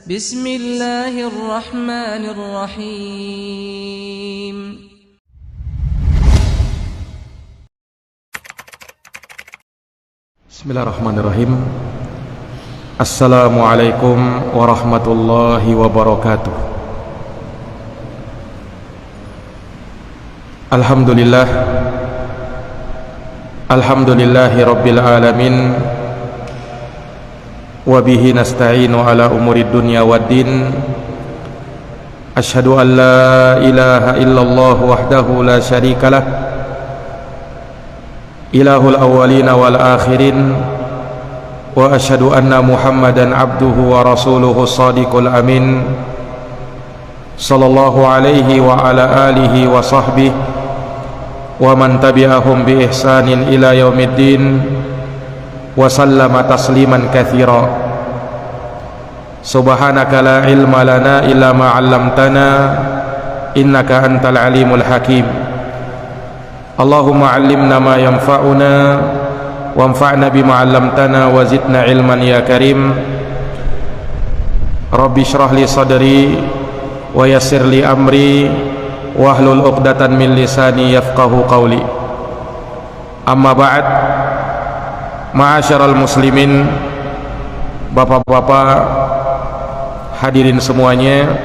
Bismillahirrahmanirrahim. Bismillahirrahmanirrahim. Assalamualaikum warahmatullahi wabarakatuh. Alhamdulillah, alhamdulillahi rabbil alamin, wabihi nasta'inu ala umurid dunya waddin. Ashhadu an la ilaha illallah wahdahu la syarikalah, ilahul awwalina wal akhirin, wa ashhadu anna muhammadan abduhu wa rasuluhu sadiqul amin, sallallahu alaihi wa ala alihi wa sahbihi wa man tabi'ahum bi ihsanin ila yaumiddin, wa sallama tasliman katsira. Subhanaka la ilma lana illa ma 'allamtana innaka antal alimul hakim. Allahumma 'allimna ma yanfa'una wanfa'na bima 'allamtana wa zidna ilman ya karim. Rabbi shrah li sadri wa yassir li amri wahlul 'uqdatan min lisani yafqahu qawli. Amma ba'd. Ma'asyiral muslimin, bapak-bapak, hadirin semuanya,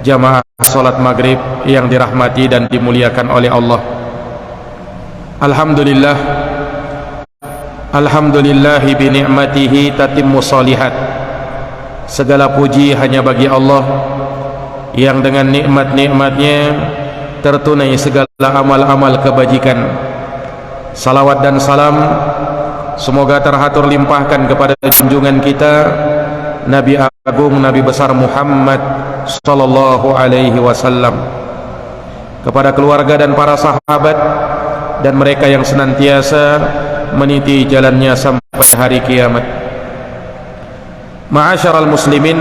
jamaah salat maghrib yang dirahmati dan dimuliakan oleh Allah. Alhamdulillah, alhamdulillahi bi ni'matihi tatimmu shalihat. Segala puji hanya bagi Allah yang dengan nikmat-nikmatnya tertunai segala amal-amal kebajikan. Salawat dan salam semoga terhatur limpahkan kepada junjungan kita Nabi Agung, Nabi besar Muhammad sallallahu alaihi wasallam, kepada keluarga dan para sahabat dan mereka yang senantiasa meniti jalannya sampai hari kiamat. Ma'asyiral muslimin,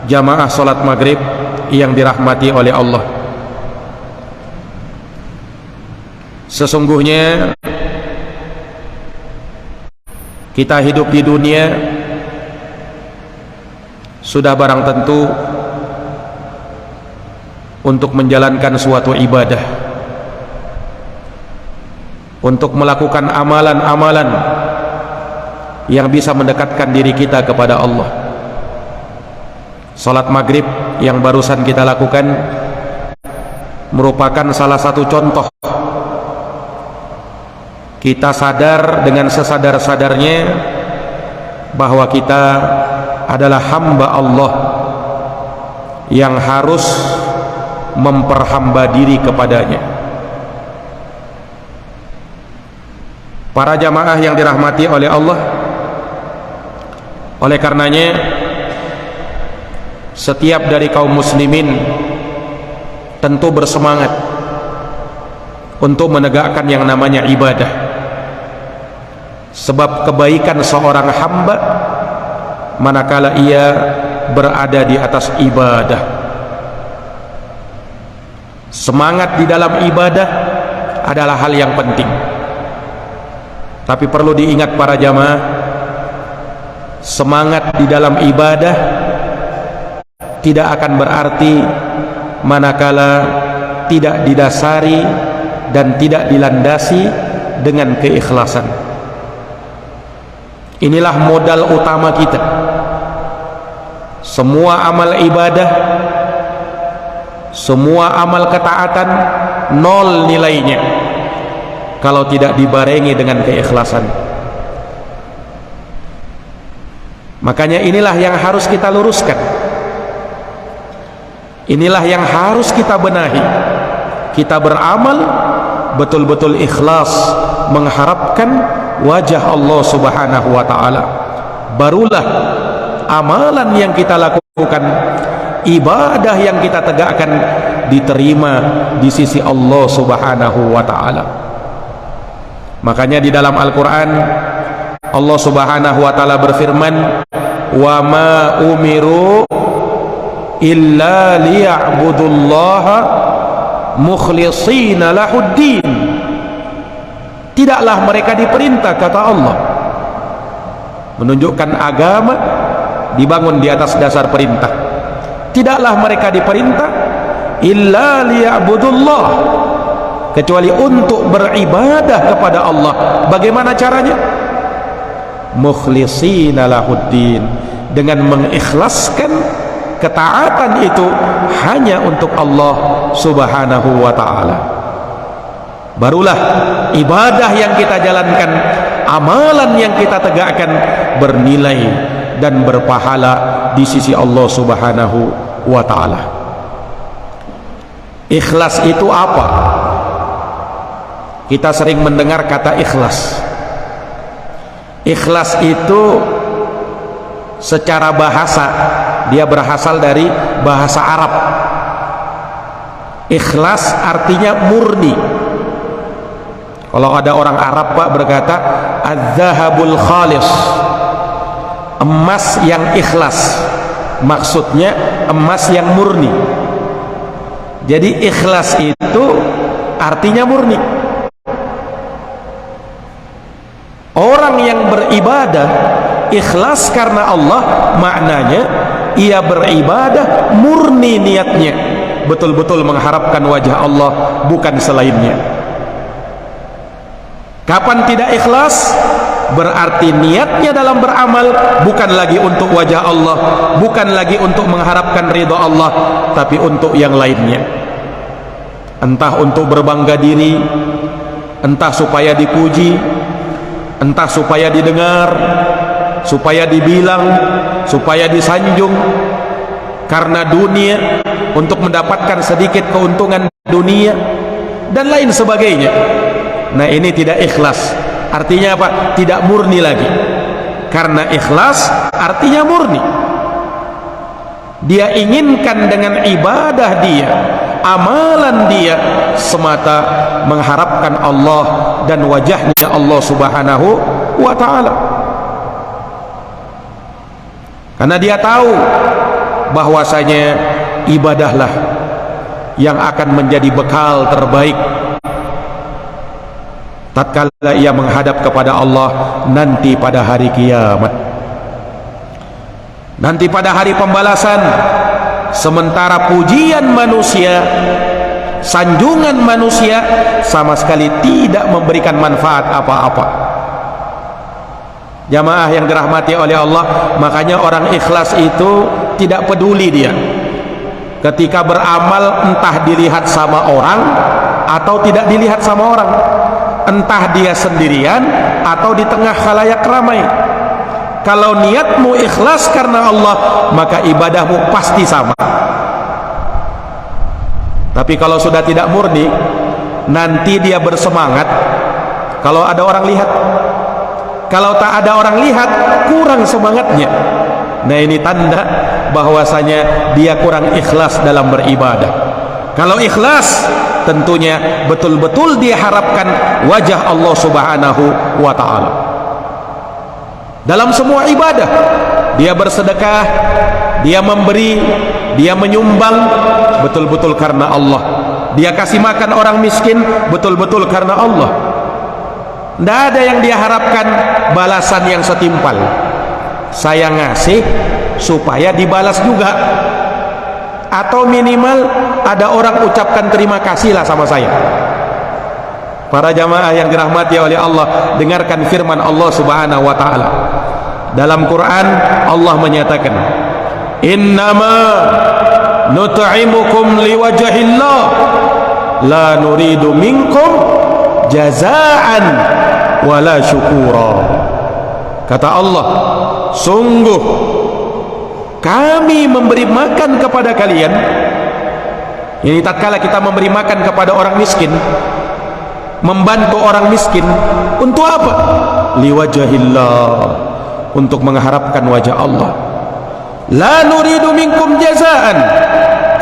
jamaah salat maghrib yang dirahmati oleh Allah. Sesungguhnya kita hidup di dunia sudah barang tentu untuk menjalankan suatu ibadah, untuk melakukan amalan-amalan yang bisa mendekatkan diri kita kepada Allah. Salat maghrib yang barusan kita lakukan merupakan salah satu contoh. Kita sadar dengan sesadar-sadarnya bahwa kita adalah hamba Allah yang harus memperhamba diri kepadanya. Para jamaah yang dirahmati oleh Allah, oleh karenanya setiap dari kaum muslimin tentu bersemangat untuk menegakkan yang namanya ibadah. Sebab kebaikan seorang hamba manakala ia berada di atas ibadah. Semangat di dalam ibadah adalah hal yang penting. Tapi perlu diingat para jamaah, semangat di dalam ibadah tidak akan berarti manakala tidak didasari dan tidak dilandasi dengan keikhlasan. Inilah modal utama kita. Semua amal ibadah, semua amal ketaatan nol nilainya kalau tidak dibarengi dengan keikhlasan. Makanya inilah yang harus kita luruskan. Inilah yang harus kita benahi. Kita beramal betul-betul ikhlas mengharapkan wajah Allah subhanahu wa ta'ala. Barulah amalan yang kita lakukan, ibadah yang kita tegakkan diterima di sisi Allah subhanahu wa ta'ala. Makanya di dalam Al-Quran Allah subhanahu wa ta'ala berfirman, wa ma umiru illa liya'budullaha mukhlishina lahuddin. Tidaklah mereka diperintah, kata Allah, menunjukkan agama dibangun di atas dasar perintah. Tidaklah mereka diperintah illa liya'budullah, kecuali untuk beribadah kepada Allah. Bagaimana caranya? Mukhlishina lahuddin, dengan mengikhlaskan ketaatan itu hanya untuk Allah Subhanahu wa ta'ala. Barulah ibadah yang kita jalankan, amalan yang kita tegakkan bernilai dan berpahala di sisi Allah Subhanahu wa ta'ala. Ikhlas itu apa? Kita sering mendengar kata ikhlas. Ikhlas itu secara bahasa dia berasal dari bahasa Arab. Ikhlas artinya murni. Kalau ada orang Arab Pak berkata az-zahabul khalis, emas yang ikhlas, maksudnya emas yang murni. Jadi ikhlas itu artinya murni. Orang yang beribadah ikhlas karena Allah, maknanya ia beribadah murni niatnya, betul-betul mengharapkan wajah Allah, bukan selainnya. Kapan tidak ikhlas? Berarti niatnya dalam beramal bukan lagi untuk wajah Allah, bukan lagi untuk mengharapkan ridha Allah, tapi untuk yang lainnya. Entah untuk berbangga diri, entah supaya dipuji, entah supaya didengar, supaya dibilang, supaya disanjung karena dunia, untuk mendapatkan sedikit keuntungan dunia dan lain sebagainya. Nah, ini tidak ikhlas. Artinya apa? Tidak murni lagi. Karena ikhlas artinya murni. Dia inginkan dengan ibadah dia, amalan dia semata mengharapkan Allah dan wajahnya Allah Subhanahu wa ta'ala. Karena dia tahu bahwasanya ibadahlah yang akan menjadi bekal terbaik tatkala ia menghadap kepada Allah nanti pada hari kiamat, nanti pada hari pembalasan. Sementara pujian manusia, sanjungan manusia sama sekali tidak memberikan manfaat apa-apa. Jamaah yang dirahmati oleh Allah, makanya orang ikhlas itu tidak peduli dia ketika beramal, entah dilihat sama orang atau tidak dilihat sama orang, entah dia sendirian atau di tengah khalayak ramai. Kalau niatmu ikhlas karena Allah, maka ibadahmu pasti sama. Tapi kalau sudah tidak murni, nanti dia bersemangat kalau ada orang lihat. Kalau tak ada orang lihat, kurang semangatnya. Nah, ini tanda bahwasanya dia kurang ikhlas dalam beribadah. Kalau ikhlas, tentunya betul-betul dia harapkan wajah Allah Subhanahu wa ta'ala. Dalam semua ibadah, dia bersedekah, dia memberi, dia menyumbang, betul-betul karena Allah. Dia kasih makan orang miskin, betul-betul karena Allah. Tidak ada yang dia harapkan balasan yang setimpal. Saya ngasih supaya dibalas juga, atau minimal ada orang ucapkan terima kasih lah sama saya. Para jamaah yang dirahmati oleh Allah, dengarkan firman Allah Subhanahu wa ta'ala. Dalam Quran Allah menyatakan, innama nut'imukum liwajhillah la nuridu minkum jazaan wala syukura. Kata Allah, sungguh kami memberi makan kepada kalian. Ini tatkala kita memberi makan kepada orang miskin, membantu orang miskin, untuk apa? Liwajhillah, untuk mengharapkan wajah Allah. La nuridu minkum jazaan,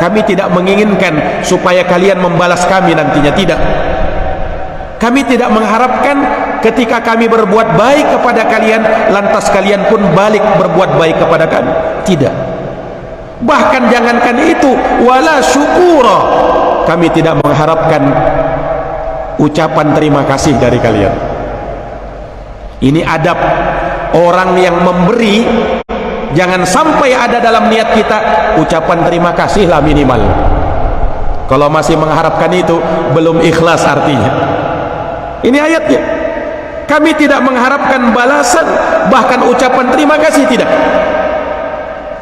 kami tidak menginginkan supaya kalian membalas kami nantinya, tidak. Kami tidak mengharapkan ketika kami berbuat baik kepada kalian, lantas kalian pun balik berbuat baik kepada kami, tidak. Bahkan jangankan itu, wala syukura, kami tidak mengharapkan ucapan terima kasih dari kalian. Ini adab orang yang memberi jangan sampai ada dalam niat kita ucapan terima kasih lah minimal. Kalau masih mengharapkan itu, belum ikhlas artinya. Ini ayatnya. Kami tidak mengharapkan balasan, bahkan ucapan terima kasih tidak.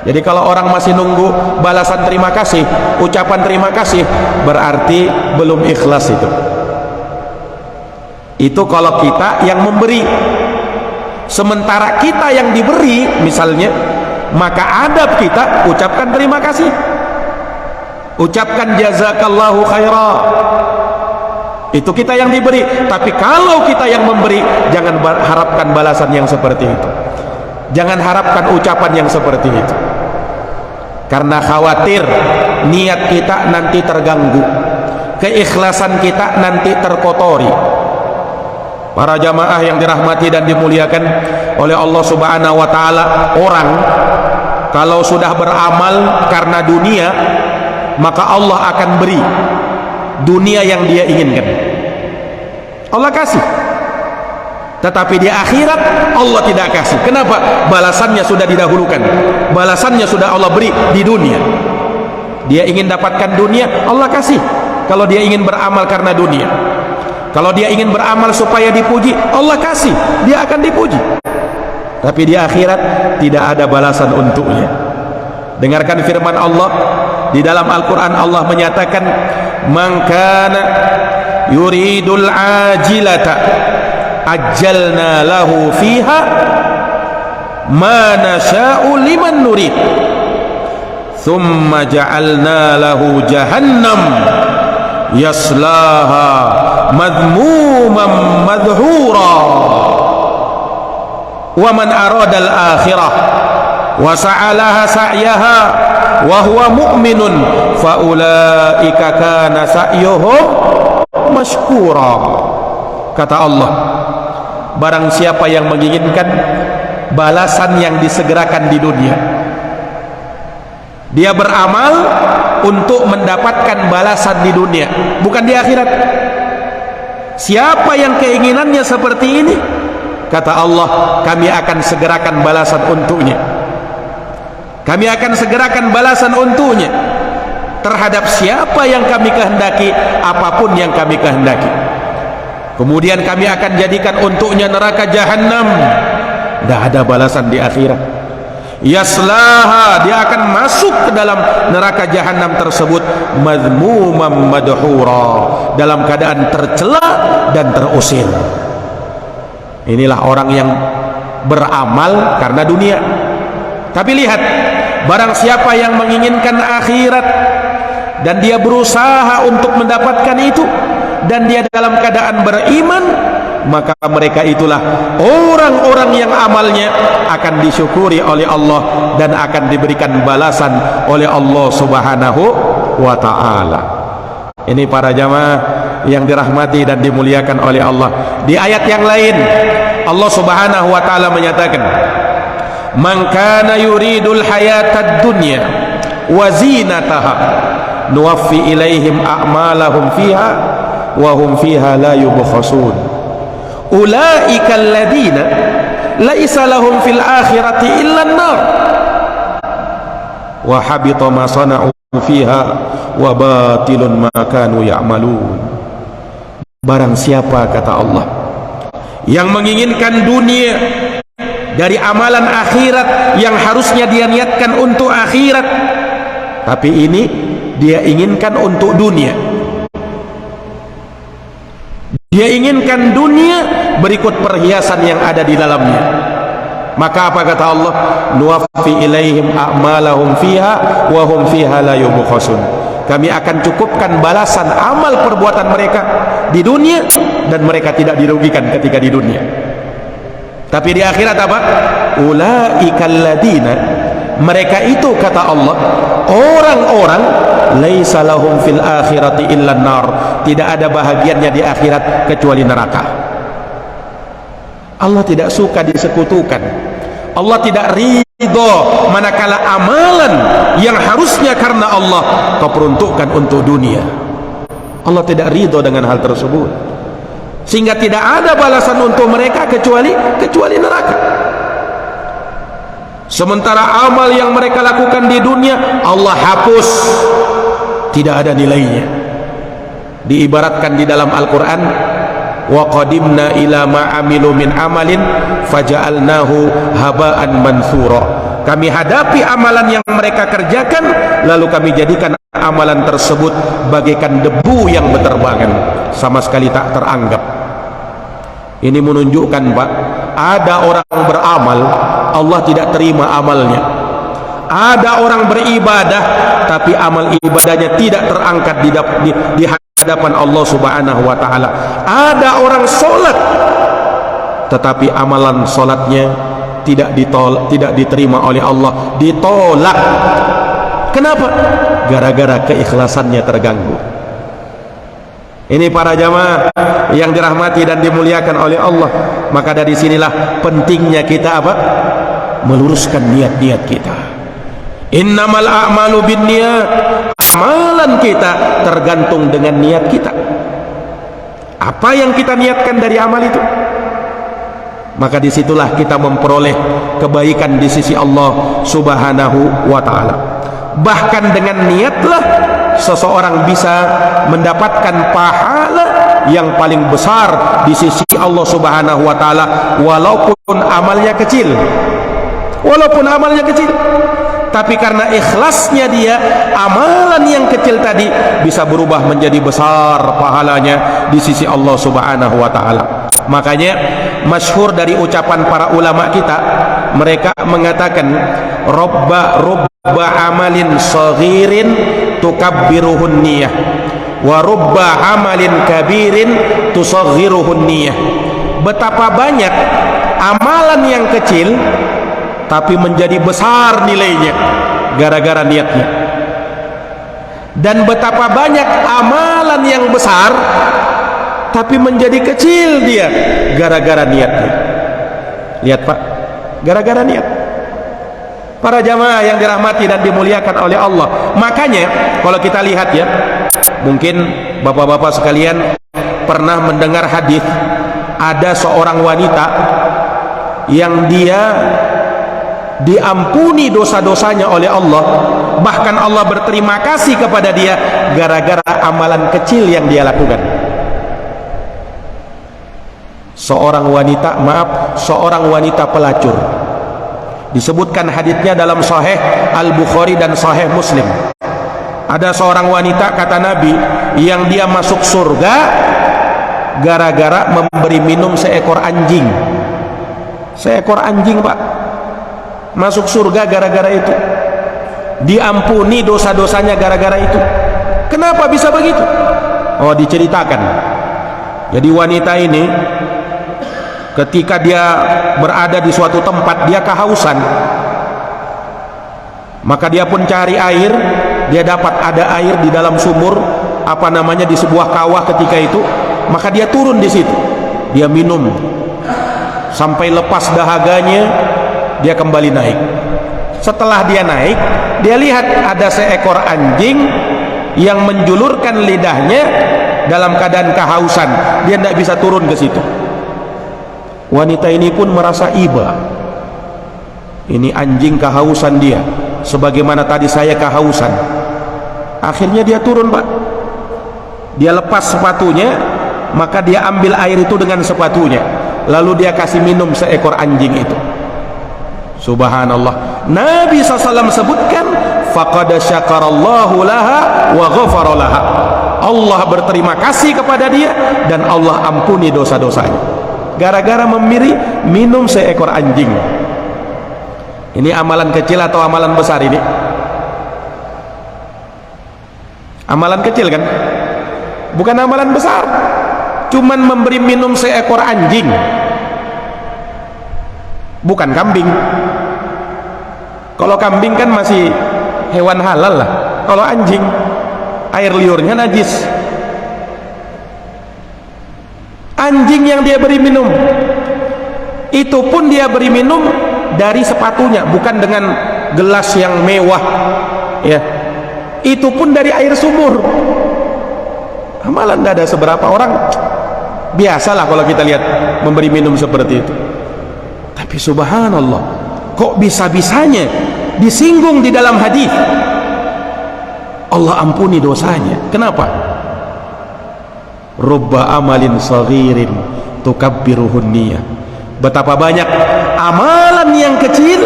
Jadi kalau orang masih nunggu balasan terima kasih, ucapan terima kasih, berarti belum ikhlas itu. Itu kalau kita yang memberi. Sementara kita yang diberi misalnya, maka adab kita ucapkan terima kasih, ucapkan jazakallahu khaira. Itu kita yang diberi. Tapi kalau kita yang memberi, jangan harapkan balasan yang seperti itu, jangan harapkan ucapan yang seperti itu, karena khawatir niat kita nanti terganggu, keikhlasan kita nanti terkotori. Para jamaah yang dirahmati dan dimuliakan oleh Allah Subhanahu wa taala, orang kalau sudah beramal karena dunia, maka Allah akan beri dunia yang dia inginkan. Allah kasih. Tetapi di akhirat Allah tidak kasih. Kenapa? Balasannya sudah didahulukan. Balasannya sudah Allah beri di dunia. Dia ingin dapatkan dunia, Allah kasih. Kalau dia ingin beramal karena dunia, kalau dia ingin beramal supaya dipuji, Allah kasih, dia akan dipuji. Tapi di akhirat tidak ada balasan untuknya. Dengarkan firman Allah di dalam Al-Quran. Allah menyatakan, man kana yuridul ajilata ajjalna lahu fiha ma nasha'u liman nurid thumma ja'alna lahu jahannam yaslaha madhmuman madhura wa man arada al-akhirah wa sa'alaha sa'yaha wa huwa mu'minun fa ulaika kana sa'yuhum mashkura. Kata Allah, barang siapa yang menginginkan balasan yang disegerakan di dunia, dia beramal untuk mendapatkan balasan di dunia, bukan di akhirat. Siapa yang keinginannya seperti ini, kata Allah, kami akan segerakan balasan untuknya. Kami akan segerakan balasan untuknya terhadap siapa yang kami kehendaki, apapun yang kami kehendaki. Kemudian kami akan jadikan untuknya neraka jahanam. Tidak ada balasan di akhirat. Yaslaha, dia akan masuk ke dalam neraka jahanam tersebut madhmuman madhura, dalam keadaan tercela dan terusir. Inilah orang yang beramal karena dunia. Tapi lihat, barang siapa yang menginginkan akhirat dan dia berusaha untuk mendapatkan itu, dan dia dalam keadaan beriman, maka mereka itulah orang-orang yang amalnya akan disyukuri oleh Allah dan akan diberikan balasan oleh Allah Subhanahu wa ta'ala. Ini para jamaah yang dirahmati dan dimuliakan oleh Allah. Di ayat yang lain Allah Subhanahu wa ta'ala menyatakan, man kana yuridul hayatad dunya wa zinataha nuwaffi ilaihim a'malahum fiha wa hum fiha la yubkhasun ulaika alladhina laisa lahum fil akhirati illa an-nar wa habita ma sana'u fiha wa batilun ma kanu ya'malun. Barang siapa, kata Allah, yang menginginkan dunia dari amalan akhirat yang harusnya dia niatkan untuk akhirat, tapi ini dia inginkan untuk dunia. Dia inginkan dunia berikut perhiasan yang ada di dalamnya. Maka apa kata Allah? Nuwaffi ilaihim a'malahum fiha wa hum fiha la yubkhasun. Kami akan cukupkan balasan amal perbuatan mereka di dunia dan mereka tidak dirugikan ketika di dunia. Tapi di akhirat apa? Ulaikal ladina, mereka itu, kata Allah, orang-orang laisa lahum fil akhirati illa nar, tidak ada bahagiannya di akhirat kecuali neraka. Allah tidak suka disekutukan. Allah tidak ridho manakala amalan yang harusnya karena Allah kau peruntukkan untuk dunia. Allah tidak ridho dengan hal tersebut, sehingga tidak ada balasan untuk mereka kecuali neraka. Sementara amal yang mereka lakukan di dunia Allah hapus, tidak ada nilainya. Diibaratkan di dalam Al-Quran, wa qadimna ila ma amilu min amalin faja'alnahu haba'an mansura. Kami hadapi amalan yang mereka kerjakan, lalu kami jadikan amalan tersebut bagaikan debu yang berterbangan, sama sekali tak teranggap. Ini menunjukkan, Pak, ada orang beramal Allah tidak terima amalnya. Ada orang beribadah tapi amal ibadahnya tidak terangkat di hadapan Allah Subhanahu wa taala. Ada orang sholat tetapi amalan sholatnya tidak diterima oleh Allah, ditolak. Kenapa? Gara-gara keikhlasannya terganggu. Ini para jamaah yang dirahmati dan dimuliakan oleh Allah. Maka dari sinilah pentingnya kita apa? Meluruskan niat-niat kita. Innamal a'malu binniyat. Amalan kita tergantung dengan niat kita. Apa yang kita niatkan dari amal itu, maka disitulah kita memperoleh kebaikan di sisi Allah Subhanahu wa ta'ala. Bahkan dengan niatlah seseorang bisa mendapatkan pahala yang paling besar di sisi Allah Subhanahu wa ta'ala, walaupun amalnya kecil. Walaupun amalnya kecil, tapi karena ikhlasnya dia, amalan yang kecil tadi bisa berubah menjadi besar pahalanya di sisi Allah Subhanahu wa ta'ala. Makanya masyhur dari ucapan para ulama kita, mereka mengatakan robba amalin saghirin tukabbiruhun niyah wa robba amalin kabirin tusaghiruhun niyah. Betapa banyak amalan yang kecil tapi menjadi besar nilainya gara-gara niatnya, dan betapa banyak amalan yang besar tapi menjadi kecil dia gara-gara niatnya. Lihat, Pak, gara-gara niat. Para jamaah yang dirahmati dan dimuliakan oleh Allah. Makanya kalau kita lihat ya, mungkin bapak-bapak sekalian pernah mendengar hadis ada seorang wanita yang dia diampuni dosa-dosanya oleh Allah, bahkan Allah berterima kasih kepada dia gara-gara amalan kecil yang dia lakukan. Seorang wanita pelacur. Disebutkan haditsnya dalam Sahih Al-Bukhari dan Sahih Muslim. Ada seorang wanita, kata Nabi, yang dia masuk surga gara-gara memberi minum seekor anjing. Seekor anjing, Pak, masuk surga gara-gara itu. Diampuni dosa-dosanya gara-gara itu. Kenapa bisa begitu? Oh, diceritakan. Jadi wanita ini ketika dia berada di suatu tempat, dia kehausan, maka dia pun cari air. Dia dapat ada air di dalam sumur, di sebuah kawah ketika itu, maka dia turun di situ, dia minum sampai lepas dahaganya, dia kembali naik. Setelah dia naik, dia lihat ada seekor anjing yang menjulurkan lidahnya dalam keadaan kehausan. Dia tidak bisa turun ke situ. Wanita ini pun merasa iba, ini anjing kehausan dia sebagaimana tadi saya kehausan. Akhirnya dia turun, Pak. Dia lepas sepatunya, maka dia ambil air itu dengan sepatunya, lalu dia kasih minum seekor anjing itu. Subhanallah. Nabi SAW sebutkan, faqad syakarallahu laha wa ghafara laha. Allah berterima kasih kepada dia dan Allah ampuni dosa-dosanya gara-gara minum seekor anjing. Ini amalan kecil atau amalan besar ini? Amalan kecil kan? Bukan amalan besar. Cuman memberi minum seekor anjing, bukan kambing. Kalau kambing kan masih hewan halal lah. Kalau anjing, air liurnya najis. Anjing yang dia beri minum, itu pun dia beri minum dari sepatunya, bukan dengan gelas yang mewah ya. Itu pun dari air sumur. Amalan tidak ada seberapa. Orang biasalah kalau kita lihat memberi minum seperti itu. Tapi subhanallah, kok bisa-bisanya disinggung di dalam hadis? Allah ampuni dosanya. Kenapa? Rubba amalin saghirin tukabbiruhun niyah. Betapa banyak amalan yang kecil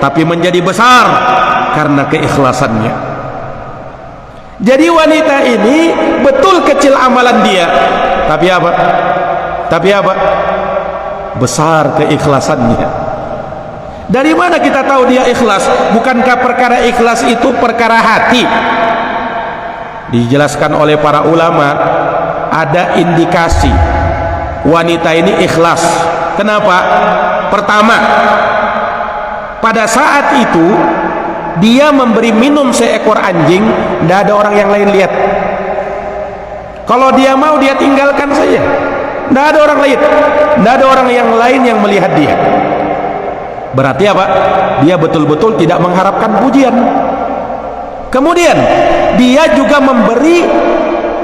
tapi menjadi besar karena keikhlasannya. Jadi wanita ini betul kecil amalan dia, tapi apa? Tapi apa? Besar keikhlasannya. Dari mana kita tahu dia ikhlas? Bukankah perkara ikhlas itu perkara hati? Dijelaskan oleh para ulama, ada indikasi wanita ini ikhlas. Kenapa? Pertama, pada saat itu dia memberi minum seekor anjing, tidak ada orang yang lain lihat. Kalau dia mau, dia tinggalkan saja, tidak ada orang lain, tidak ada orang yang lain yang melihat dia. Berarti apa? Dia betul-betul tidak mengharapkan pujian. Kemudian dia juga memberi,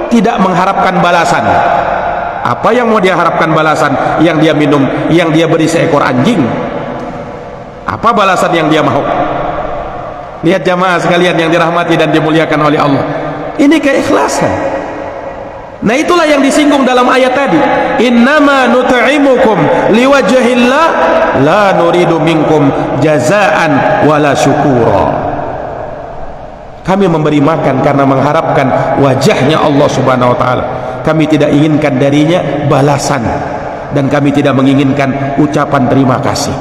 tidak mengharapkan balasan. Apa yang mau dia harapkan balasan? Yang dia minum, yang dia beri seekor anjing, apa balasan yang dia mau? Lihat jamaah sekalian yang dirahmati dan dimuliakan oleh Allah, ini keikhlasan. Nah, itulah yang disinggung dalam ayat tadi, innama nut'imukum liwajhillah la nuridu minkum jazaan wala syukura. Kami memberi makan karena mengharapkan wajahnya Allah subhanahu wa ta'ala. Kami tidak inginkan darinya balasan, dan kami tidak menginginkan ucapan terima kasih.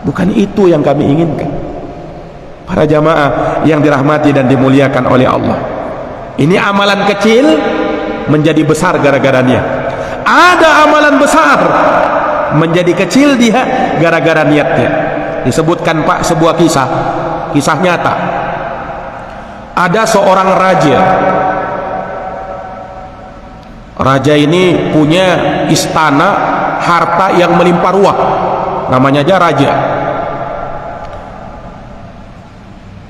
Bukan itu yang kami inginkan. Para jamaah yang dirahmati dan dimuliakan oleh Allah, ini amalan kecil menjadi besar gara-gara niat. Ada amalan besar menjadi kecil dia gara-gara niatnya. Disebutkan Pak sebuah kisah nyata. Ada seorang raja. Raja ini punya istana harta yang melimpah ruah, namanya aja raja.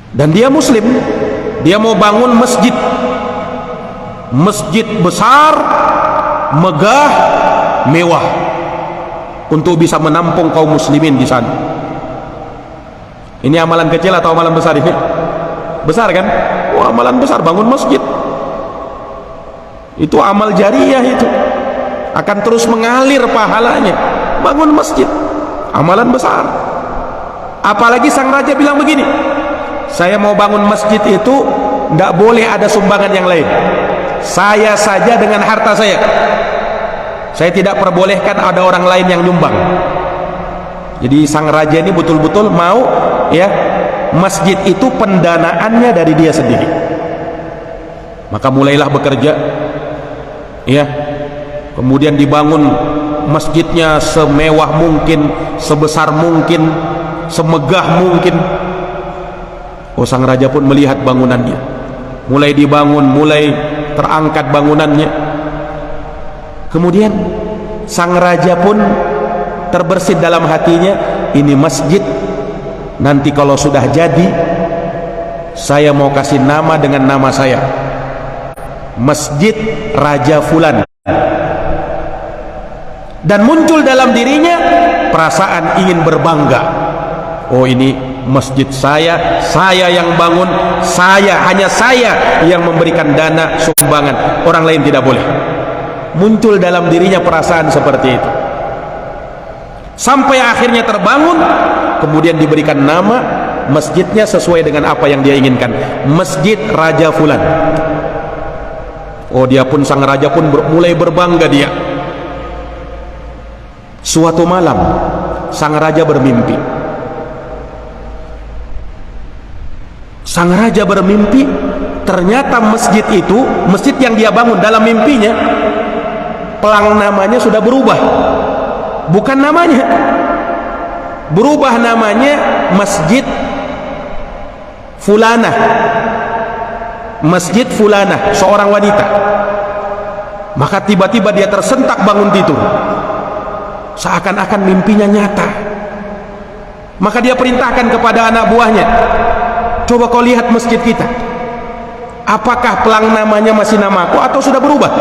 Dan dia muslim, dia mau bangun masjid besar, megah, mewah, untuk bisa menampung kaum muslimin di sana. Ini amalan kecil atau amalan besar ini? Besar kan? Oh, amalan besar, bangun masjid. Itu amal jariah, itu akan terus mengalir pahalanya. Bangun masjid, amalan besar. Apalagi sang raja bilang begini, saya mau bangun masjid itu tidak boleh ada sumbangan yang lain, saya saja dengan harta saya tidak perbolehkan ada orang lain yang nyumbang. Jadi sang raja ini betul-betul mau, ya, masjid itu pendanaannya dari dia sendiri. Maka mulailah bekerja, ya, kemudian dibangun masjidnya semewah mungkin, sebesar mungkin, semegah mungkin. Oh, sang raja pun melihat bangunannya, mulai dibangun, mulai terangkat bangunannya. Kemudian sang raja pun terbersit dalam hatinya, ini masjid nanti kalau sudah jadi, saya mau kasih nama dengan nama saya, Masjid Raja Fulan. Dan muncul dalam dirinya perasaan ingin berbangga. Oh, ini masjid saya yang bangun, hanya saya yang memberikan dana sumbangan, orang lain tidak boleh. Muncul dalam dirinya perasaan seperti itu, sampai akhirnya terbangun, kemudian diberikan nama masjidnya sesuai dengan apa yang dia inginkan, Masjid Raja Fulan. Oh, dia pun, sang raja pun mulai berbangga dia. Suatu malam sang raja bermimpi. Sang raja bermimpi, ternyata masjid itu, masjid yang dia bangun dalam mimpinya, pelang namanya sudah berubah. Bukan namanya, berubah namanya Masjid Fulanah. Masjid Fulanah, seorang wanita. Maka tiba-tiba dia tersentak bangun tidur, seakan-akan mimpinya nyata. Maka dia perintahkan kepada anak buahnya, coba kau lihat masjid kita, apakah pelang namanya masih namaku atau sudah berubah?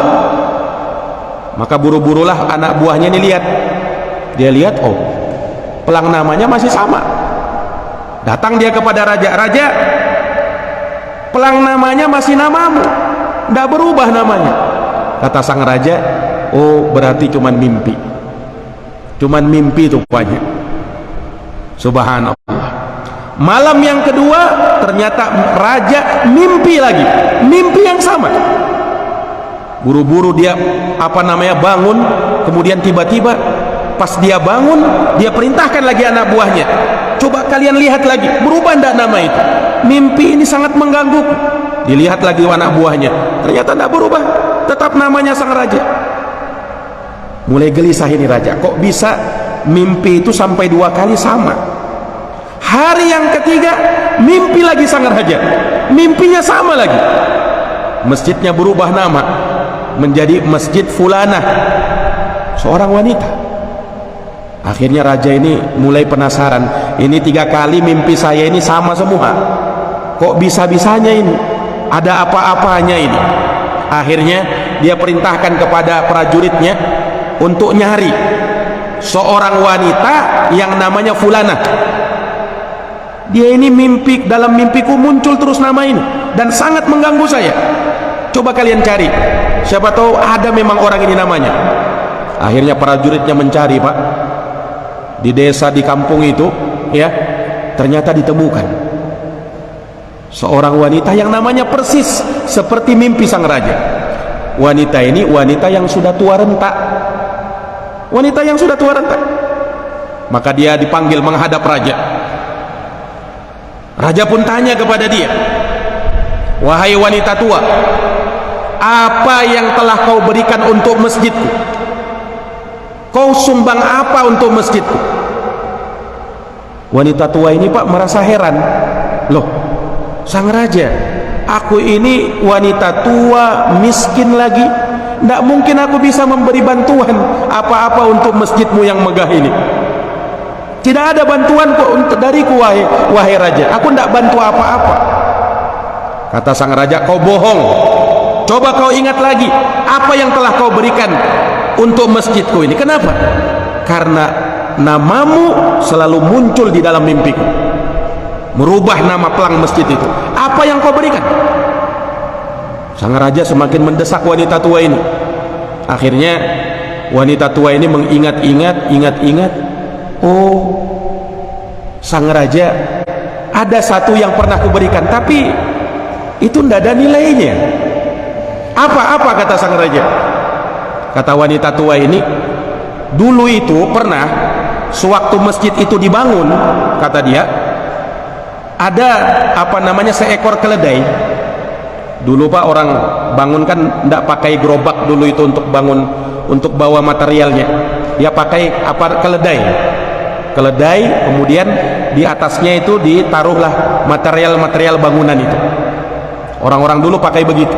Maka buru-burulah anak buahnya ini lihat. Dia lihat, oh, pelang namanya masih sama, Datang dia kepada raja, "Raja, pelang namanya masih namamu, tidak berubah namanya." Kata sang raja, "Oh, berarti cuman mimpi. Cuman mimpi itu rupanya." Subhanallah. Malam yang kedua ternyata raja mimpi lagi, mimpi yang sama. Buru-buru dia bangun, kemudian tiba-tiba pas dia bangun, dia perintahkan lagi anak buahnya, "Coba kalian lihat lagi, berubah enggak nama itu? Mimpi ini sangat mengganggu." Dilihat lagi anak buahnya, ternyata enggak berubah, tetap namanya sang raja. Mulai gelisah ini raja, kok bisa mimpi itu sampai 2 kali sama? Hari yang ketiga mimpi lagi sang raja, mimpinya sama lagi. Masjidnya berubah nama menjadi Masjid Fulanah, seorang wanita. Akhirnya raja ini mulai penasaran, ini 3 kali mimpi saya ini sama semua, kok bisa-bisanya ini, ada apa-apanya ini? Akhirnya dia perintahkan kepada prajuritnya untuk nyari seorang wanita yang namanya Fulanah. Dia ini mimpi, dalam mimpiku muncul terus nama ini dan sangat mengganggu saya. Coba kalian cari, siapa tahu ada memang orang ini namanya. Akhirnya prajuritnya mencari, Pak, di desa, di kampung itu, ya, ternyata ditemukan seorang wanita yang namanya persis seperti mimpi sang raja. Wanita ini wanita yang sudah tua renta, wanita yang sudah tua renta. Maka dia dipanggil menghadap raja. Raja pun tanya kepada dia, "Wahai wanita tua, apa yang telah kau berikan untuk masjidku? Kau sumbang apa untuk masjidku?" Wanita tua ini, Pak, merasa heran. "Loh, sang raja, aku ini wanita tua, miskin lagi, tidak mungkin aku bisa memberi bantuan apa-apa untuk masjidmu yang megah ini. Tidak ada bantuan kok untuk dariku, wahai raja, aku tidak bantu apa-apa." Kata sang raja, "Kau bohong. Coba kau ingat lagi, apa yang telah kau berikan untuk masjidku ini? Kenapa?" "Karena namamu selalu muncul di dalam mimpiku, merubah nama pelang masjid itu. Apa yang kau berikan?" Sang raja semakin mendesak wanita tua ini. Akhirnya wanita tua ini mengingat-ingat, "Oh, sang raja, ada satu yang pernah kuberikan, tapi itu tidak ada nilainya." Apa kata sang raja? Kata wanita tua ini, "Dulu itu pernah, sewaktu masjid itu dibangun," kata dia, "ada seekor keledai. Dulu, Pak, orang bangun kan tidak pakai gerobak dulu itu untuk bangun, untuk bawa materialnya. Dia pakai keledai, kemudian di atasnya itu ditaruhlah material-material bangunan itu. Orang-orang dulu pakai begitu.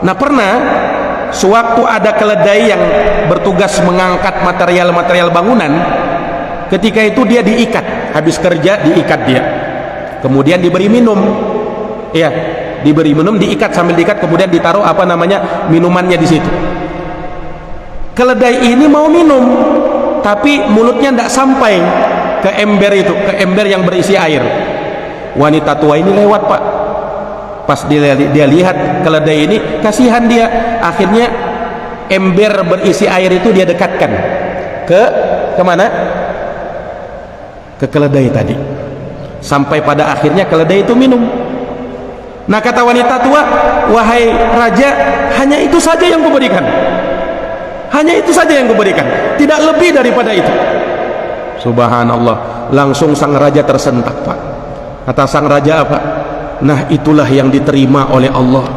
Nah, pernah sewaktu ada keledai yang bertugas mengangkat material-material bangunan, ketika itu dia diikat, habis kerja diikat dia, kemudian diberi minum, ya, diberi minum, diikat, sambil diikat kemudian ditaruh minumannya di situ. Keledai ini mau minum, tapi mulutnya tidak sampai ke ember itu, ke ember yang berisi air. Wanita tua ini lewat, Pak. Pas dia lihat keledai ini, kasihan dia. Akhirnya ember berisi air itu dia dekatkan kemana? Ke keledai tadi. Sampai pada akhirnya keledai itu minum. Nah, kata wanita tua, "Wahai raja, hanya itu saja yang kuberikan. Hanya itu saja yang kuberikan, tidak lebih daripada itu." Subhanallah, langsung sang raja tersentak, Pak. Kata sang raja apa? "Nah, itulah yang diterima oleh Allah.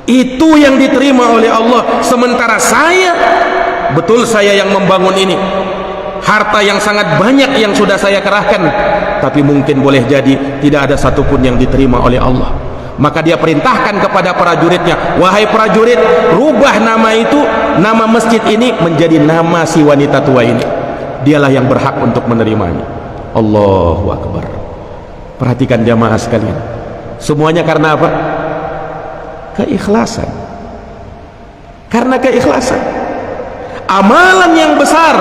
Itu yang diterima oleh Allah. Sementara saya, betul saya yang membangun ini, harta yang sangat banyak yang sudah saya kerahkan, tapi mungkin boleh jadi tidak ada satupun yang diterima oleh Allah." Maka dia perintahkan kepada prajuritnya, "Wahai prajurit, rubah nama itu, nama masjid ini menjadi nama si wanita tua ini. Dialah yang berhak untuk menerimanya." Allahu Akbar. Perhatikan jamaah sekalian, semuanya karena apa? Keikhlasan. Karena keikhlasan. Amalan yang besar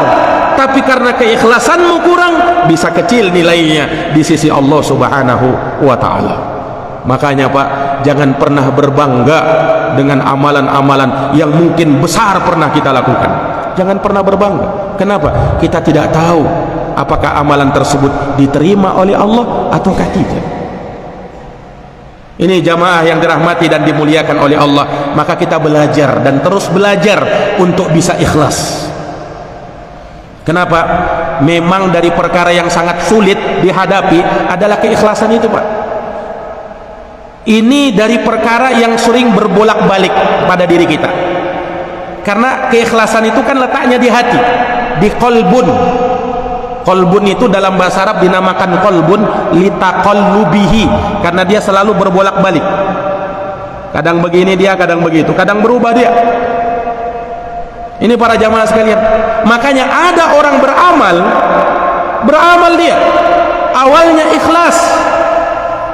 tapi karena keikhlasanmu kurang, bisa kecil nilainya di sisi Allah Subhanahu wa ta'ala. Makanya Pak, jangan pernah berbangga dengan amalan-amalan yang mungkin besar pernah kita lakukan. Jangan pernah berbangga. Kenapa? Kita tidak tahu apakah amalan tersebut diterima oleh Allah ataukah tidak. Ini jamaah yang dirahmati dan dimuliakan oleh Allah. Maka kita belajar dan terus belajar untuk bisa ikhlas. Kenapa? Memang dari perkara yang sangat sulit dihadapi adalah keikhlasan itu Pak. Ini dari perkara yang sering berbolak-balik pada diri kita. Karena keikhlasan itu kan letaknya di hati, di qalbun. Qalbun itu dalam bahasa Arab dinamakan qalbun litaqallubihi, karena dia selalu berbolak-balik. Kadang begini dia, kadang begitu, kadang berubah dia. Ini para jamaah sekalian. Makanya ada orang beramal dia awalnya ikhlas,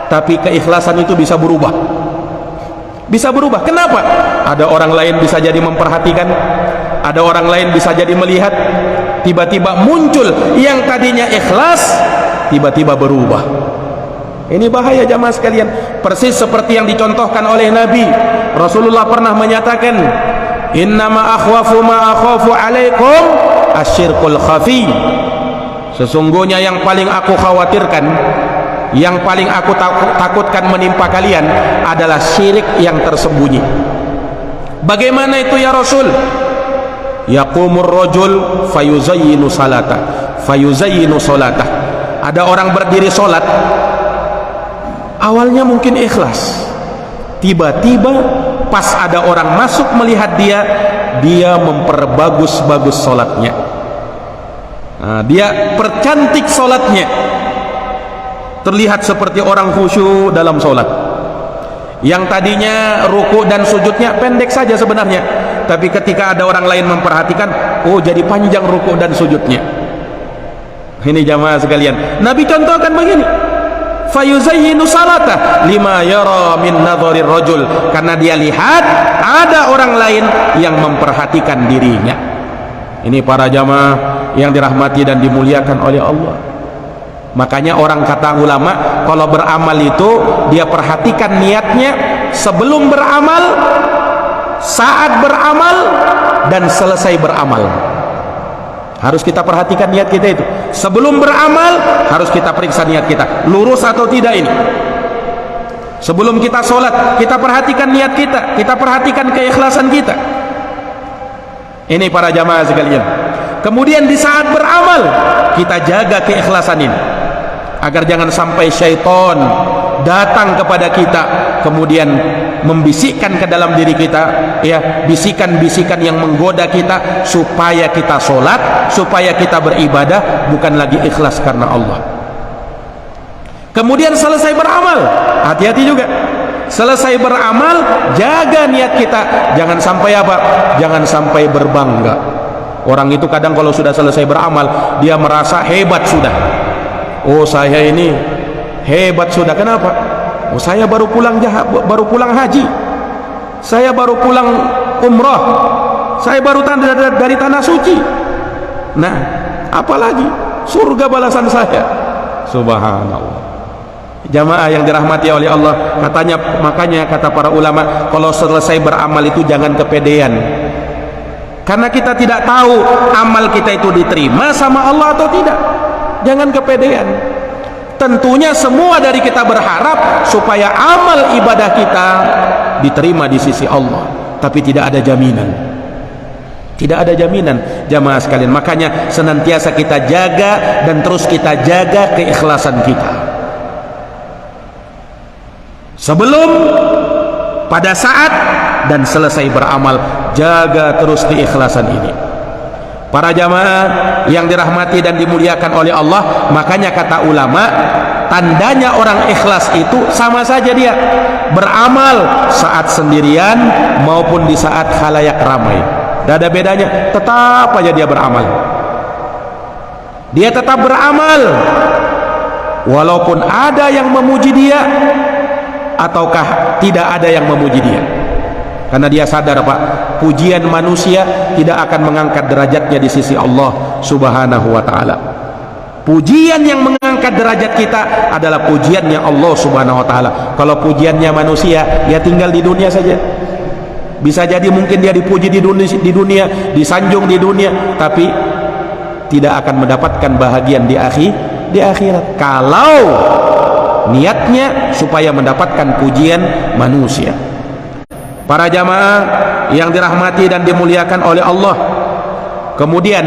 tapi keikhlasan itu bisa berubah. Bisa berubah. Kenapa? Ada orang lain bisa jadi memperhatikan, ada orang lain bisa jadi melihat, tiba-tiba muncul yang tadinya ikhlas, tiba-tiba berubah. Ini bahaya jamaah sekalian. Persis seperti yang dicontohkan oleh Nabi. Rasulullah pernah menyatakan, innama akhwafu ma akhafu alaikum asyirkul khafi. Sesungguhnya yang paling aku khawatirkan, yang paling aku takutkan menimpa kalian adalah syirik yang tersembunyi. Bagaimana itu ya Rasul? Yaqumur rajul fayuzayyinu salatah. Ada orang berdiri salat, awalnya mungkin ikhlas, tiba-tiba pas ada orang masuk melihat dia memperbagus-bagus salatnya. Dia percantik salatnya, terlihat seperti orang khusyuk dalam salat. Yang tadinya ruku dan sujudnya pendek saja sebenarnya, tapi ketika ada orang lain memperhatikan, oh jadi panjang ruku dan sujudnya. Ini jamaah sekalian, Nabi contohkan begini, fayuzayyinu salatah lima yara min nadharir rajul, karena dia lihat ada orang lain yang memperhatikan dirinya. Ini para jamaah yang dirahmati dan dimuliakan oleh Allah. Makanya orang kata ulama, kalau beramal itu dia perhatikan niatnya sebelum beramal, saat beramal, dan selesai beramal. Harus kita perhatikan niat kita itu. Sebelum beramal harus kita periksa niat kita, lurus atau tidak ini. Sebelum kita sholat, kita perhatikan niat kita perhatikan keikhlasan kita. Ini para jamaah sekalian. Kemudian di saat beramal kita jaga keikhlasan ini, agar jangan sampai syaitan datang kepada kita kemudian membisikkan ke dalam diri kita, ya, bisikan-bisikan yang menggoda kita supaya kita sholat, supaya kita beribadah bukan lagi ikhlas karena Allah. Kemudian selesai beramal, hati-hati juga. Selesai beramal, jaga niat kita, jangan sampai apa? Jangan sampai berbangga. Orang itu kadang kalau sudah selesai beramal, dia merasa hebat sudah. Oh, saya ini hebat sudah. Kenapa? Oh, saya baru pulang haji, saya baru pulang umrah, saya baru dari tanah suci. Nah, apalagi surga balasan saya. Subhanallah. Jamaah yang dirahmati oleh Allah, makanya kata para ulama, kalau selesai beramal itu jangan kepedean, karena kita tidak tahu amal kita itu diterima sama Allah atau tidak. Jangan kepedean. Tentunya semua dari kita berharap supaya amal ibadah kita diterima di sisi Allah, tapi tidak ada jaminan. Tidak ada jaminan jamaah sekalian. Makanya senantiasa kita jaga dan terus kita jaga keikhlasan kita. Sebelum, pada saat, dan selesai beramal, jaga terus keikhlasan ini. Para jamaah yang dirahmati dan dimuliakan oleh Allah, makanya kata ulama, tandanya orang ikhlas itu sama saja dia beramal saat sendirian maupun di saat khalayak ramai. Tidak ada bedanya, tetap aja dia beramal. Dia tetap beramal walaupun ada yang memuji dia ataukah tidak ada yang memuji dia, karena dia sadar, Pak, pujian manusia tidak akan mengangkat derajatnya di sisi Allah Subhanahu wa ta'ala. Pujian yang mengangkat derajat kita adalah pujiannya Allah Subhanahu wa ta'ala. Kalau pujiannya manusia, ya tinggal di dunia saja. Bisa jadi mungkin dia dipuji di dunia, disanjung di dunia, tapi tidak akan mendapatkan bahagian di akhirat. Kalau niatnya supaya mendapatkan pujian manusia. Para jamaah yang dirahmati dan dimuliakan oleh Allah, kemudian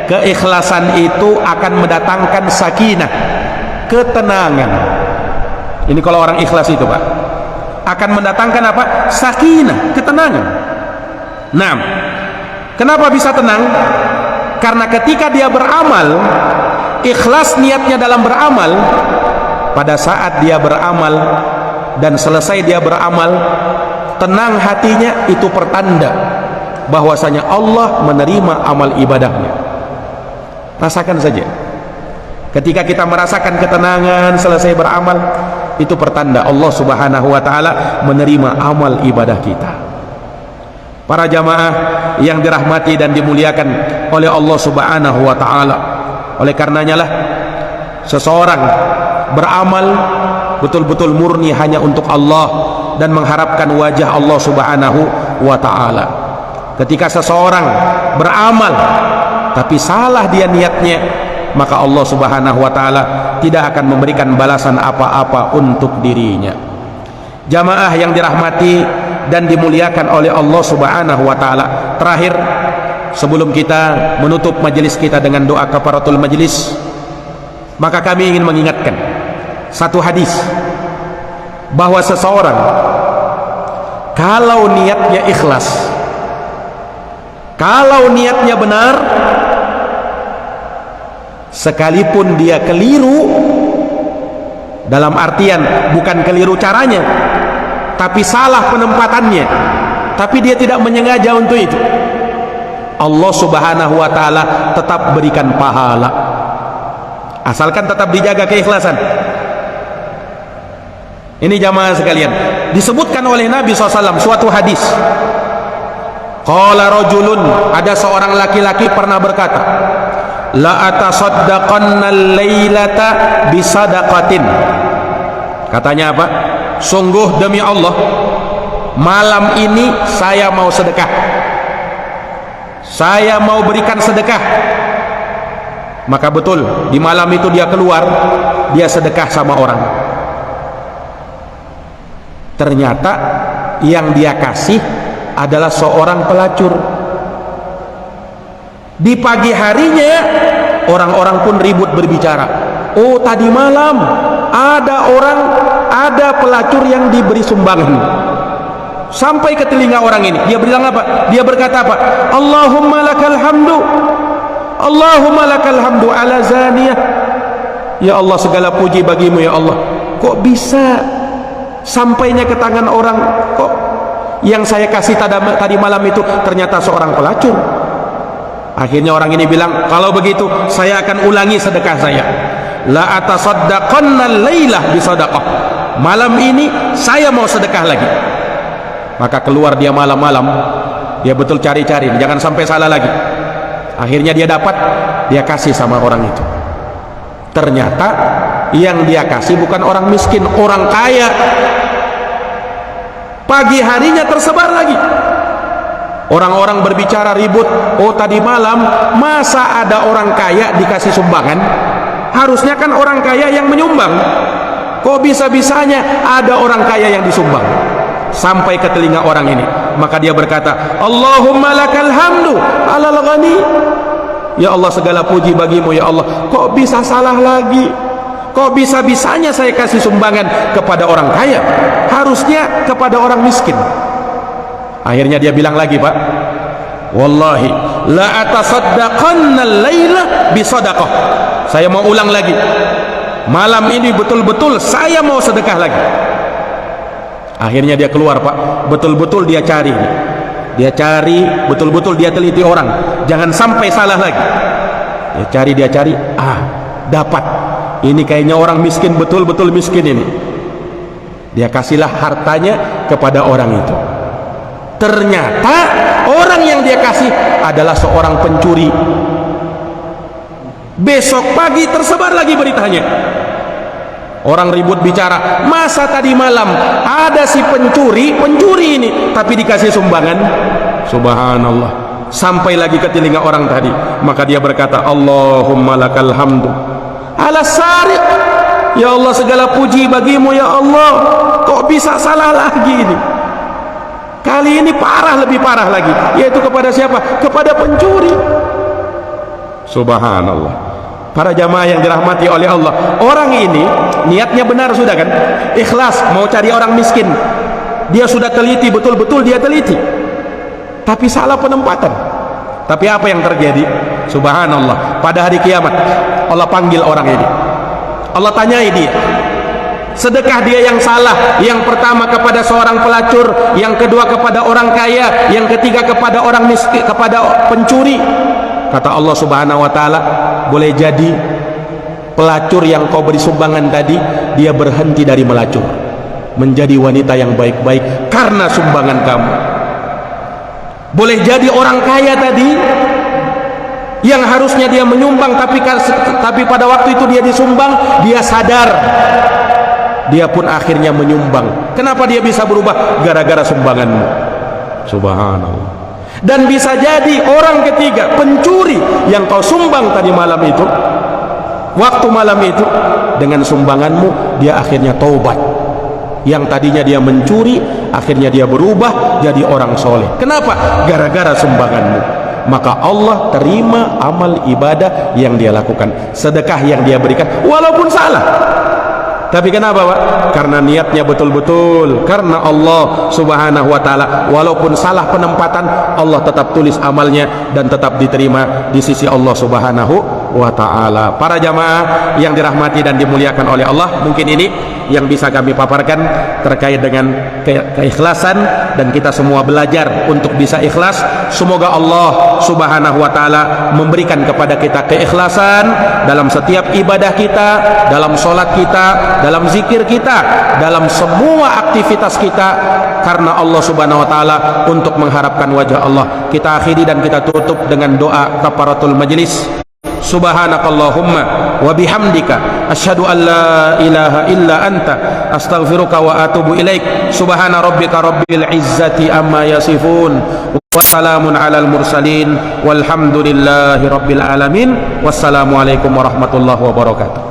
keikhlasan itu akan mendatangkan sakinah, ketenangan. Ini kalau orang ikhlas itu, Pak, akan mendatangkan apa? Sakinah, ketenangan. Nah, kenapa bisa tenang? Karena ketika dia beramal, ikhlas niatnya dalam beramal, pada saat dia beramal dan selesai dia beramal, tenang hatinya, itu pertanda bahwasanya Allah menerima amal ibadahnya. Rasakan saja, ketika kita merasakan ketenangan selesai beramal, itu pertanda Allah Subhanahu wa ta'ala menerima amal ibadah kita. Para jamaah yang dirahmati dan dimuliakan oleh Allah Subhanahu wa ta'ala, oleh karenanya lah seseorang beramal betul-betul murni hanya untuk Allah dan mengharapkan wajah Allah Subhanahu wa ta'ala. Ketika seseorang beramal tapi salah dia niatnya, maka Allah Subhanahu wa ta'ala tidak akan memberikan balasan apa-apa untuk dirinya. Jamaah yang dirahmati dan dimuliakan oleh Allah Subhanahu wa ta'ala, terakhir sebelum kita menutup majelis kita dengan doa kafaratul majelis, maka kami ingin mengingatkan satu hadis, bahwa seseorang kalau niatnya ikhlas, kalau niatnya benar, sekalipun dia keliru, dalam artian bukan keliru caranya, tapi salah penempatannya, tapi dia tidak menyengaja untuk itu, Allah Subhanahu wa ta'ala tetap berikan pahala, asalkan tetap dijaga keikhlasan. Ini jamaah sekalian, disebutkan oleh Nabi SAW suatu hadis, qala rajulun, ada seorang laki-laki pernah berkata, la atasaddaqanna al-lailata bisadaqatin. Katanya apa? Sungguh demi Allah, malam ini saya mau sedekah, saya mau berikan sedekah. Maka betul di malam itu dia keluar, dia sedekah sama orang. Ternyata yang dia kasih adalah seorang pelacur. Di pagi harinya orang-orang pun ribut berbicara, oh tadi malam ada pelacur yang diberi sumbangan. Sampai ke telinga orang ini, dia bilang apa? Dia berkata apa? Allahumma lakal hamdu, Allahumma lakal hamdu ala zaniyah. Ya Allah, segala puji bagimu ya Allah. Kok bisa sampainya ke tangan orang, kok yang saya kasih tadi malam itu ternyata seorang pelacur. Akhirnya orang ini bilang, kalau begitu saya akan ulangi sedekah saya, la atasaddaqanna al-lailah bisadaqah, malam ini saya mau sedekah lagi. Maka keluar dia malam-malam, dia betul cari-cari, jangan sampai salah lagi. Akhirnya dia dapat, dia kasih sama orang itu. Ternyata yang dia kasih bukan orang miskin, orang kaya. Pagi harinya tersebar lagi, orang-orang berbicara ribut, oh tadi malam masa ada orang kaya dikasih sumbangan? Harusnya kan orang kaya yang menyumbang, kok bisa-bisanya ada orang kaya yang disumbang? Sampai ke telinga orang ini, maka dia berkata, Allahumma lakal hamdu alal ghani. Ya Allah, segala puji bagimu ya Allah. Kok bisa salah lagi? Kok bisa-bisanya saya kasih sumbangan kepada orang kaya? Harusnya kepada orang miskin. Akhirnya dia bilang lagi, Pak, wallahi la atasaddaqanna al-laila bisadaqah. Saya mau ulang lagi, malam ini betul-betul saya mau sedekah lagi. Akhirnya dia keluar, Pak, betul-betul dia cari, betul-betul dia teliti orang, jangan sampai salah lagi. Dia cari, dapat. Ini kayaknya orang miskin, betul-betul miskin ini. Dia kasihlah hartanya kepada orang itu. Ternyata orang yang dia kasih adalah seorang pencuri. Besok pagi tersebar lagi beritanya. Orang ribut bicara, masa tadi malam ada si pencuri ini tapi dikasih sumbangan. Subhanallah. Sampai lagi ke telinga orang tadi, maka dia berkata, Allahumma lakal hamdu ala sariq. Ya Allah, segala puji bagimu ya Allah. Kok bisa salah lagi ini? Kali ini parah, lebih parah lagi, yaitu kepada siapa? Kepada pencuri. Subhanallah. Para jamaah yang dirahmati oleh Allah, orang ini niatnya benar sudah kan, ikhlas mau cari orang miskin, dia sudah teliti, betul-betul dia teliti, tapi salah penempatan. Tapi apa yang terjadi? Subhanallah, pada hari kiamat Allah panggil orang ini, Allah tanyai dia, sedekah dia yang salah, yang pertama kepada seorang pelacur, yang kedua kepada orang kaya, yang ketiga kepada orang miskin, kepada pencuri. Kata Allah Subhanahu wa ta'ala, boleh jadi pelacur yang kau beri sumbangan tadi, dia berhenti dari melacur, menjadi wanita yang baik-baik karena sumbangan kamu. Boleh jadi orang kaya tadi yang harusnya dia menyumbang, tapi pada waktu itu dia disumbang, dia sadar, dia pun akhirnya menyumbang. Kenapa dia bisa berubah? Gara-gara sumbanganmu. Subhanallah. Dan bisa jadi orang ketiga, pencuri yang kau sumbang tadi malam itu, waktu malam itu, dengan sumbanganmu dia akhirnya taubat. Yang tadinya dia mencuri, akhirnya dia berubah jadi orang soleh. Kenapa? Gara-gara sumbanganmu. Maka Allah terima amal ibadah yang dia lakukan, sedekah yang dia berikan, walaupun salah. Tapi kenapa Pak? Karena niatnya betul-betul karena Allah Subhanahu wa ta'ala. Walaupun salah penempatan, Allah tetap tulis amalnya dan tetap diterima di sisi Allah Subhanahu wa ta'ala. Para jamaah yang dirahmati dan dimuliakan oleh Allah, mungkin ini yang bisa kami paparkan terkait dengan keikhlasan, dan kita semua belajar untuk bisa ikhlas. Semoga Allah Subhanahu wa ta'ala memberikan kepada kita keikhlasan dalam setiap ibadah kita, dalam sholat kita, dalam zikir kita, dalam semua aktivitas kita, karena Allah Subhanahu wa ta'ala, untuk mengharapkan wajah Allah. Kita akhiri dan kita tutup dengan doa kafaratul majlis. Subhanakallahumma wa bihamdika asyhadu an la ilaha illa anta astaghfiruka wa atubu ilaik. Subhana rabbika rabbil izzati amma yasifun wa salamun alal mursalin walhamdulillahi rabbil alamin. Wassalamu alaikum warahmatullahi wabarakatuh.